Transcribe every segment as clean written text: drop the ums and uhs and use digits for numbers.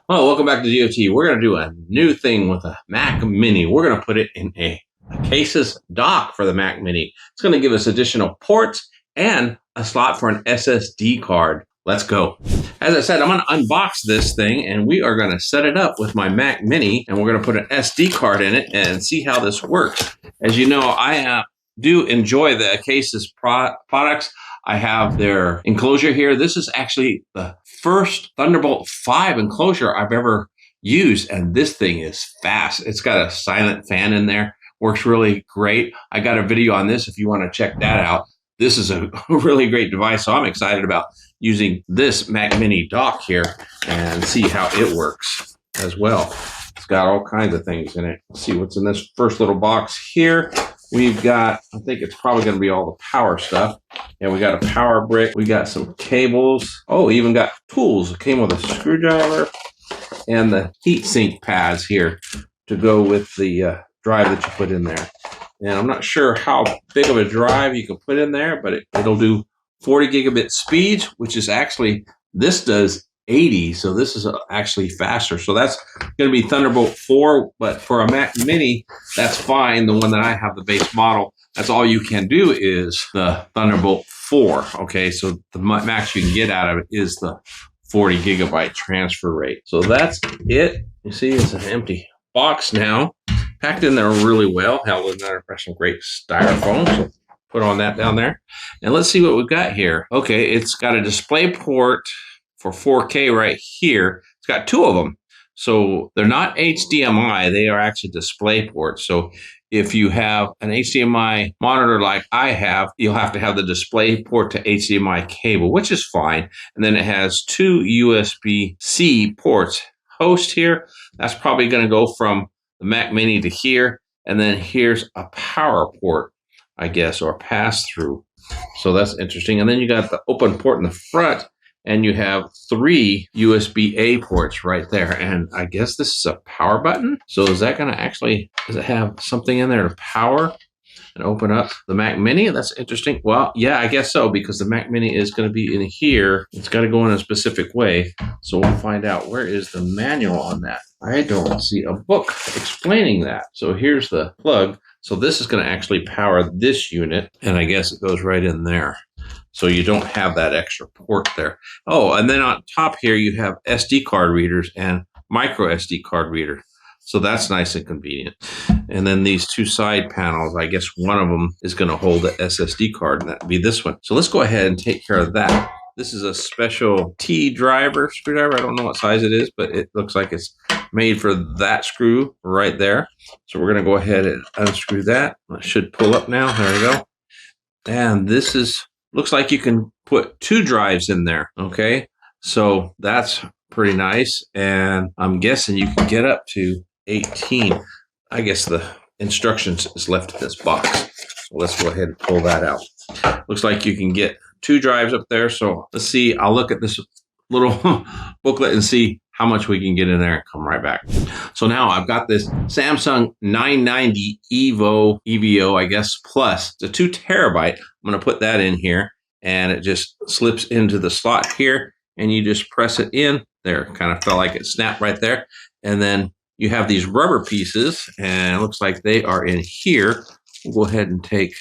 Oh, welcome back to GOT. We're going to do a new thing with a Mac Mini. We're going to put it in a Acasis dock for the Mac Mini. It's going to give us additional ports and a slot for an SSD card. Let's go. As I said, I'm going to unbox this thing and we are going to set it up with my Mac Mini and we're going to put an SD card in it and see how this works. As you know, I do enjoy the Acasis products. I have their enclosure here. This is actually the first Thunderbolt 5 enclosure I've ever used, and this thing is fast. It's got a silent fan in there. Works really great. I got a video on this if you want to check that out. This is a really great device, so I'm excited about using this Mac Mini dock here and see how it works as well. It's got all kinds of things in it. Let's see what's in this first little box here. We've got, I think it's probably going to be all the power stuff. And we got a power brick. We got some cables. Oh, even got tools. It came with a screwdriver and the heat sink pads here to go with the drive that you put in there. And I'm not sure how big of a drive you can put in there, but it'll do 40 gigabit speeds, which is actually, this does 80, so this is actually faster. So that's going to be Thunderbolt 4, but for a Mac Mini, that's fine. The one that I have, the base model, that's all you can do is the Thunderbolt 4. Okay, so the max you can get out of it is the 40 gigabyte transfer rate. So that's it. You see, it's an empty box now, packed in there really well, held in there by some great styrofoam. So put on that down there, and let's see what we've got here. Okay, it's got a display port for 4K right here. It's got two of them. So they're not HDMI, they are actually display ports. So if you have an HDMI monitor like I have, you'll have to have the display port to HDMI cable, which is fine. And then it has two USB-C ports. Host here, that's probably going to go from the Mac Mini to here. And then here's a power port, I guess, or pass-through. So that's interesting. And then you got the open port in the front, and you have three USB-A ports right there. And I guess this is a power button. So is that going to actually, does it have something in there to power and open up the Mac Mini? That's interesting. Well, yeah, I guess so, because the Mac Mini is going to be in here. It's got to go in a specific way. So we'll find out, where is the manual on that? I don't see a book explaining that. So here's the plug. So this is going to actually power this unit, and I guess it goes right in there. So you don't have that extra port there. Oh, and then on top here, you have SD card readers and micro SD card reader. So that's nice and convenient. And then these two side panels, I guess one of them is going to hold the SSD card, and that would be this one. So let's go ahead and take care of that. This is a special T driver, screwdriver. I don't know what size it is, but it looks like it's made for that screw right there. So we're going to go ahead and unscrew that. It should pull up now. There we go. And this is, looks like you can put two drives in there. Okay. So that's pretty nice. And I'm guessing you can get up to 18. I guess the instructions is left in this box. So let's go ahead and pull that out. Looks like you can get two drives up there. So let's see. I'll look at this little booklet and see how much we can get in there and come right back. So now I've got this Samsung 990 EVO, I guess, Plus. It's a 2 terabyte. I'm going to put that in here, and it just slips into the slot here, and you just press it in there. Kind of felt like it snapped right there. And then you have these rubber pieces, and it looks like they are in here. We'll go ahead and take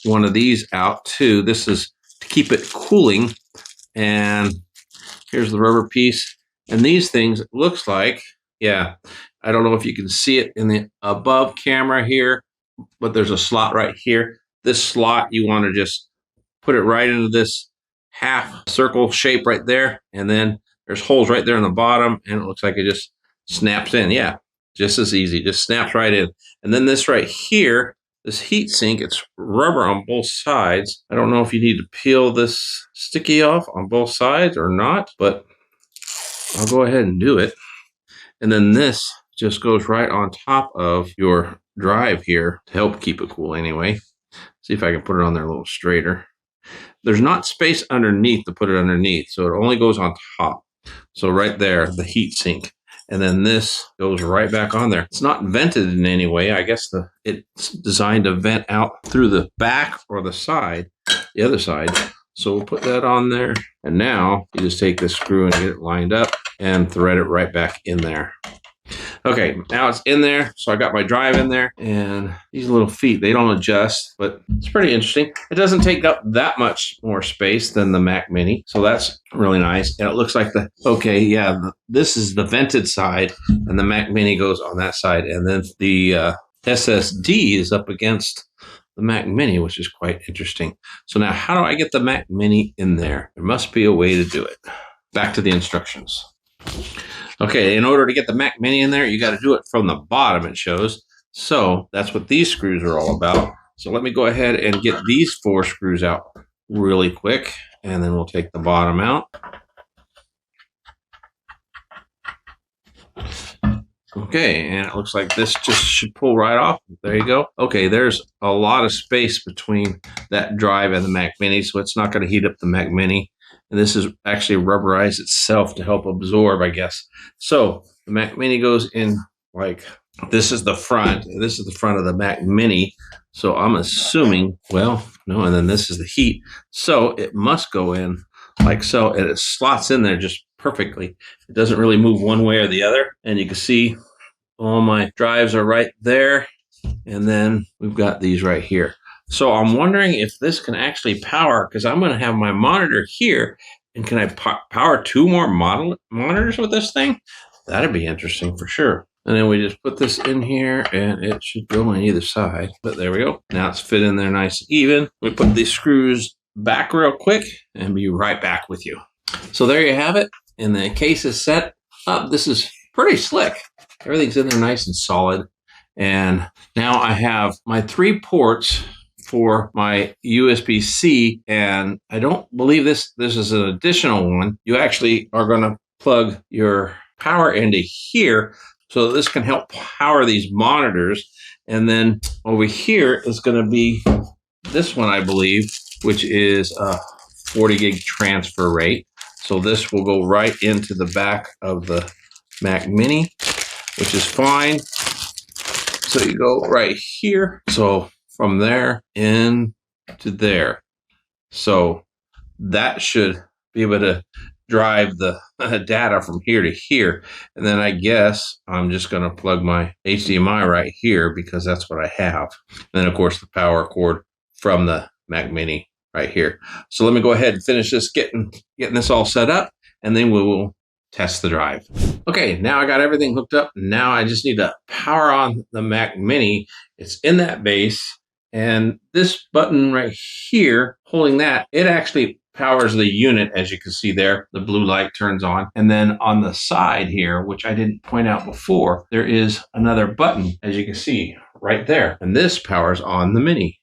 one of these out too. This is to keep it cooling. And here's the rubber piece. And these things, it looks like, yeah, I don't know if you can see it in the above camera here, but there's a slot right here. This slot, you want to just put it right into this half circle shape right there. And then there's holes right there in the bottom, and it looks like it just snaps in. Yeah, just as easy, just snaps right in. And then this right here, this heat sink, it's rubber on both sides. I don't know if you need to peel this sticky off on both sides or not, but I'll go ahead and do it. And then this just goes right on top of your drive here to help keep it cool anyway. See if I can put it on there a little straighter. There's not space underneath to put it underneath, so it only goes on top. So right there, the heat sink. And then this goes right back on there. It's not vented in any way. I guess it's designed to vent out through the back or the side, the other side. So we'll put that on there. And now you just take this screw and get it lined up and thread it right back in there. Okay, now it's in there. So I got my drive in there, and these little feet, they don't adjust, but it's pretty interesting. It doesn't take up that much more space than the Mac Mini. So that's really nice. And it looks like this is the vented side, and the Mac Mini goes on that side. And then the SSD is up against the Mac Mini, which is quite interesting. So now how do I get the Mac Mini in there? There must be a way to do it. Back to the instructions. Okay, in order to get the Mac Mini in there, you got to do it from the bottom, it shows. So that's what these screws are all about. So let me go ahead and get these 4 screws out really quick, and then we'll take the bottom out. Okay, and it looks like this just should pull right off. There you go. Okay, there's a lot of space between that drive and the Mac Mini, so it's not going to heat up the Mac Mini. And this is actually rubberized itself to help absorb, I guess. So the Mac Mini goes in like, this is the front. This is the front of the Mac Mini. So I'm assuming, well, no, and then this is the heat. So it must go in like so, and it slots in there just perfectly. It doesn't really move one way or the other. And you can see all my drives are right there. And then we've got these right here. So I'm wondering if this can actually power, because I'm going to have my monitor here, and can I power 2 more monitors with this thing? That'd be interesting for sure. And then we just put this in here, and it should go on either side. But there we go. Now it's fit in there nice and even. We put these screws back real quick and be right back with you. So there you have it. And the case is set up. This is pretty slick. Everything's in there nice and solid. And now I have my 3 ports for my USB-C, and I don't believe this is an additional one. You actually are going to plug your power into here, so this can help power these monitors. And then over here is going to be this one, I believe, which is a 40 gig transfer rate. So this will go right into the back of the Mac Mini, which is fine. So you go right here. So from there in to there. So that should be able to drive the data from here to here. And then I guess I'm just going to plug my HDMI right here, because that's what I have. And then, of course, the power cord from the Mac Mini right here. So let me go ahead and finish this, getting this all set up, and then we will test the drive. Okay, now I got everything hooked up. Now I just need to power on the Mac Mini. It's in that base. And this button right here, holding that, it actually powers the unit, as you can see there. The blue light turns on. And then on the side here, which I didn't point out before, there is another button, as you can see, right there. And this powers on the Mini.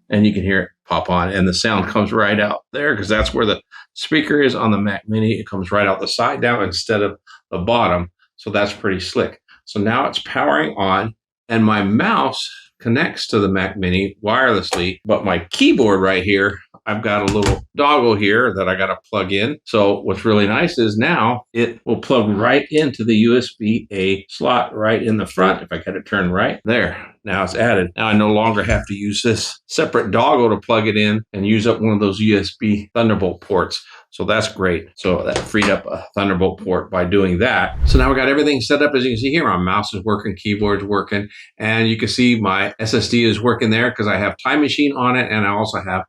And you can hear it pop on, and the sound comes right out there, because that's where the speaker is on the Mac Mini. It comes right out the side down instead of the bottom. So that's pretty slick. So now it's powering on, and my mouse connects to the Mac Mini wirelessly, but my keyboard right here, I've got a little dongle here that I got to plug in. So what's really nice is now it will plug right into the USB-A slot right in the front. If I get it turned right there, now it's added. Now I no longer have to use this separate dongle to plug it in and use up one of those USB Thunderbolt ports. So that's great. So that freed up a Thunderbolt port by doing that. So now we got everything set up. As you can see here, my mouse is working, keyboard's working, and you can see my SSD is working there because I have Time Machine on it, and I also have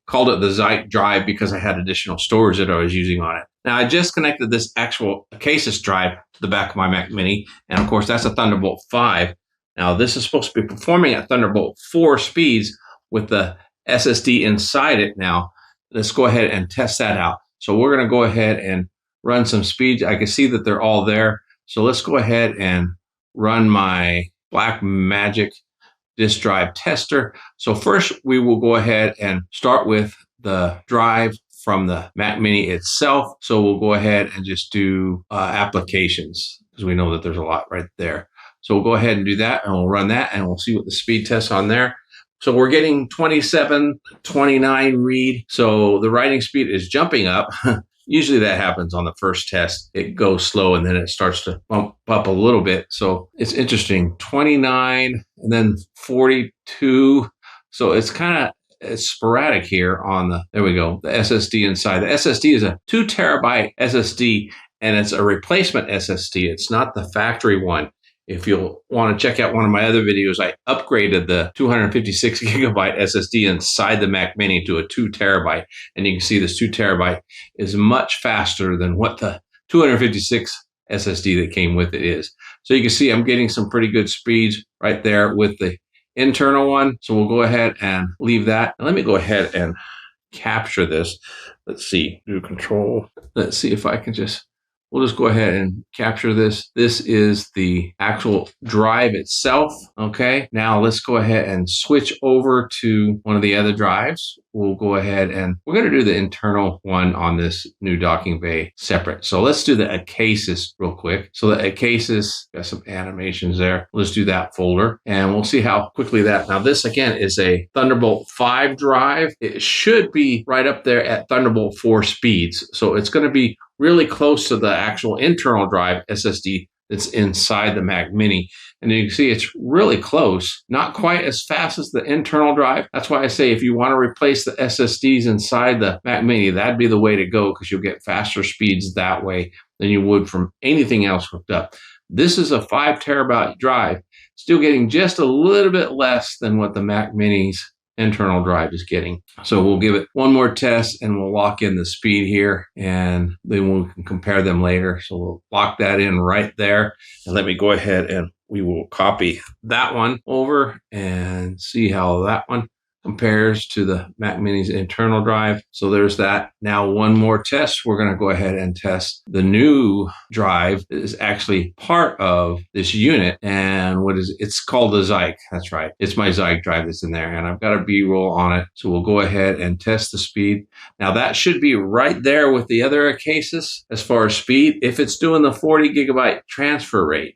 called it the Zeit drive because I had additional storage that I was using on it. Now I just connected this actual Acasis drive to the back of my Mac Mini, and of course that's a Thunderbolt 5. Now this is supposed to be performing at Thunderbolt 4 speeds with the SSD inside it. Now let's go ahead and test that out. So we're going to go ahead and run some speeds. I can see that they're all there. So let's go ahead and run my blackmagic disk drive tester. So first we will go ahead and start with the drive from the Mac Mini itself. So we'll go ahead and just do applications, because we know that there's a lot right there. So we'll go ahead and do that, and we'll run that, and we'll see what the speed tests on there. So we're getting 27, 29 read. So the writing speed is jumping up. Usually that happens on the first test. It goes slow and then it starts to bump up a little bit. So it's interesting. 29 and then 42. So it's kind of it's sporadic here on the, there we go, the SSD inside. The SSD is a 2 terabyte SSD, and it's a replacement SSD. It's not the factory one. If you'll want to check out one of my other videos, I upgraded the 256 gigabyte SSD inside the Mac Mini to a 2 terabyte. And you can see this 2 terabyte is much faster than what the 256 SSD that came with it is. So you can see I'm getting some pretty good speeds right there with the internal one. So we'll go ahead and leave that. And let me go ahead and capture this. Let's see, do control. Let's see if I can just, we'll just go ahead and capture this. This is the actual drive itself. Okay, now let's go ahead and switch over to one of the other drives. We'll go ahead and we're going to do the internal one on this new docking bay separate. So let's do the Acasis real quick. So the Acasis, got some animations there. Let's do that folder and we'll see how quickly that. Now this again is a Thunderbolt 5 drive. It should be right up there at Thunderbolt 4 speeds. So it's going to be really close to the actual internal drive SSD that's inside the Mac Mini. And you can see it's really close, not quite as fast as the internal drive. That's why I say if you want to replace the SSDs inside the Mac Mini, that'd be the way to go because you'll get faster speeds that way than you would from anything else hooked up. This is a 5 terabyte drive, still getting just a little bit less than what the Mac Mini's internal drive is getting. So we'll give it one more test and we'll lock in the speed here and then we can compare them later. So we'll lock that in right there and let me go ahead and we will copy that one over and see how that one compares to the Mac Mini's internal drive. So there's that. Now one more test. We're going to go ahead and test the new drive that is actually part of this unit. And what is it? It's called the Zyke. That's right. It's my Zyke drive that's in there and I've got a B-roll on it. So we'll go ahead and test the speed. Now that should be right there with the other Acasis as far as speed. If it's doing the 40 gigabyte transfer rate.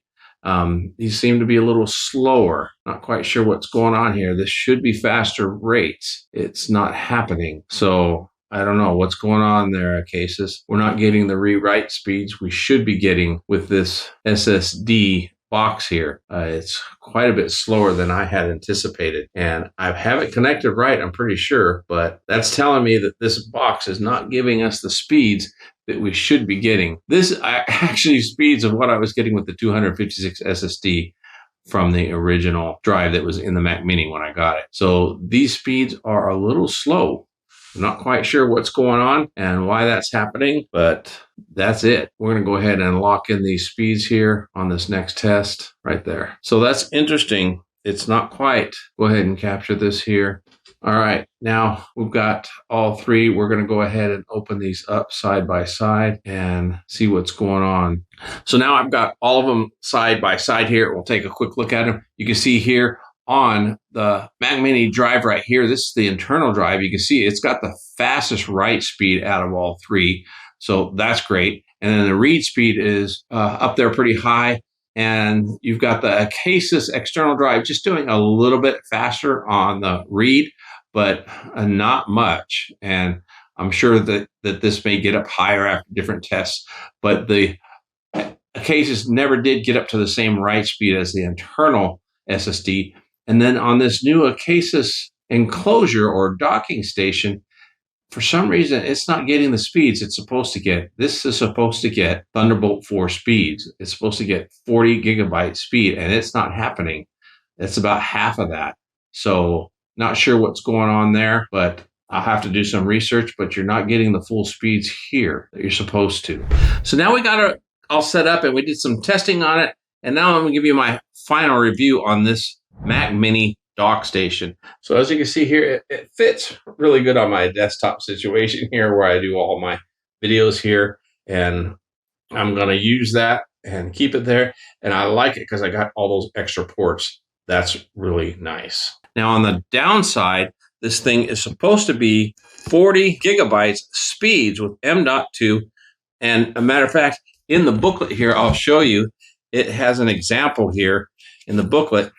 These seem to be a little slower. Not quite sure what's going on here. This should be faster rates. It's not happening. So I don't know what's going on there, Acasis. We're not getting the rewrite speeds we should be getting with this SSD box here. It's quite a bit slower than I had anticipated. And I have it connected right, I'm pretty sure. But that's telling me that this box is not giving us the speeds that we should be getting. This actually speeds of what I was getting with the 256 SSD from the original drive that was in the Mac Mini when I got it. So these speeds are a little slow. I'm not quite sure what's going on and why that's happening, but that's it. We're going to go ahead and lock in these speeds here on this next test right there. So that's interesting. It's not quite. Go ahead and capture this here. All right, now we've got all three. We're going to go ahead and open these up side by side and see what's going on. So now I've got all of them side by side here. We'll take a quick look at them. You can see here on the Mac Mini drive right here, this is the internal drive. You can see it's got the fastest write speed out of all three. So that's great. And then the read speed is up there pretty high. And you've got the Acasis external drive just doing a little bit faster on the read, but not much. And I'm sure that this may get up higher after different tests, but the Acasis never did get up to the same write speed as the internal SSD. And then on this new Acasis enclosure or docking station, for some reason, it's not getting the speeds it's supposed to get. This is supposed to get Thunderbolt 4 speeds. It's supposed to get 40 gigabyte speed, and it's not happening. It's about half of that. So not sure what's going on there, but I'll have to do some research, but you're not getting the full speeds here that you're supposed to. So now we got it all set up, and we did some testing on it, and now I'm going to give you my final review on this Mac Mini dock station. So as you can see here, it fits really good on my desktop situation here where I do all my videos here, and I'm going to use that and keep it there. And I like it because I got all those extra ports. That's really nice. Now on the downside, this thing is supposed to be 40 gigabytes speeds with M.2. And a matter of fact, in the booklet here, I'll show you, it has an example here in the booklet.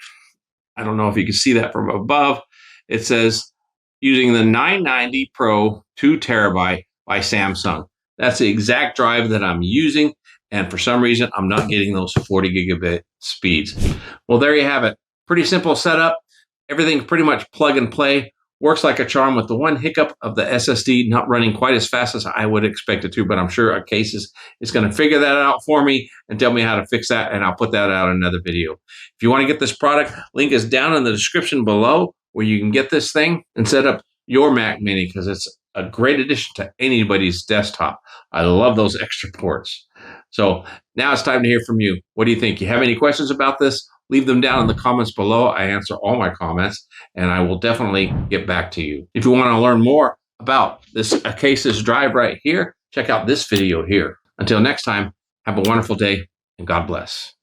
I don't know if you can see that from above. It says using the 990 Pro 2 terabyte by Samsung. That's the exact drive that I'm using. And for some reason, I'm not getting those 40 gigabit speeds. Well, there you have it. Pretty simple setup. Everything's pretty much plug and play. works like a charm with the one hiccup of the SSD not running quite as fast as I would expect it to, but I'm sure Acasis is going to figure that out for me and tell me how to fix that, and I'll put that out in another video. If you want to get this product, link is down in the description below where you can get this thing and set up your Mac Mini, because it's a great addition to anybody's desktop. I love those extra ports. So now it's time to hear from you. What do you think? You have any questions about this? Leave them down in the comments below. I answer all my comments, and I will definitely get back to you. If you want to learn more about this Acasis drive right here, check out this video here. Until next time, have a wonderful day, and God bless.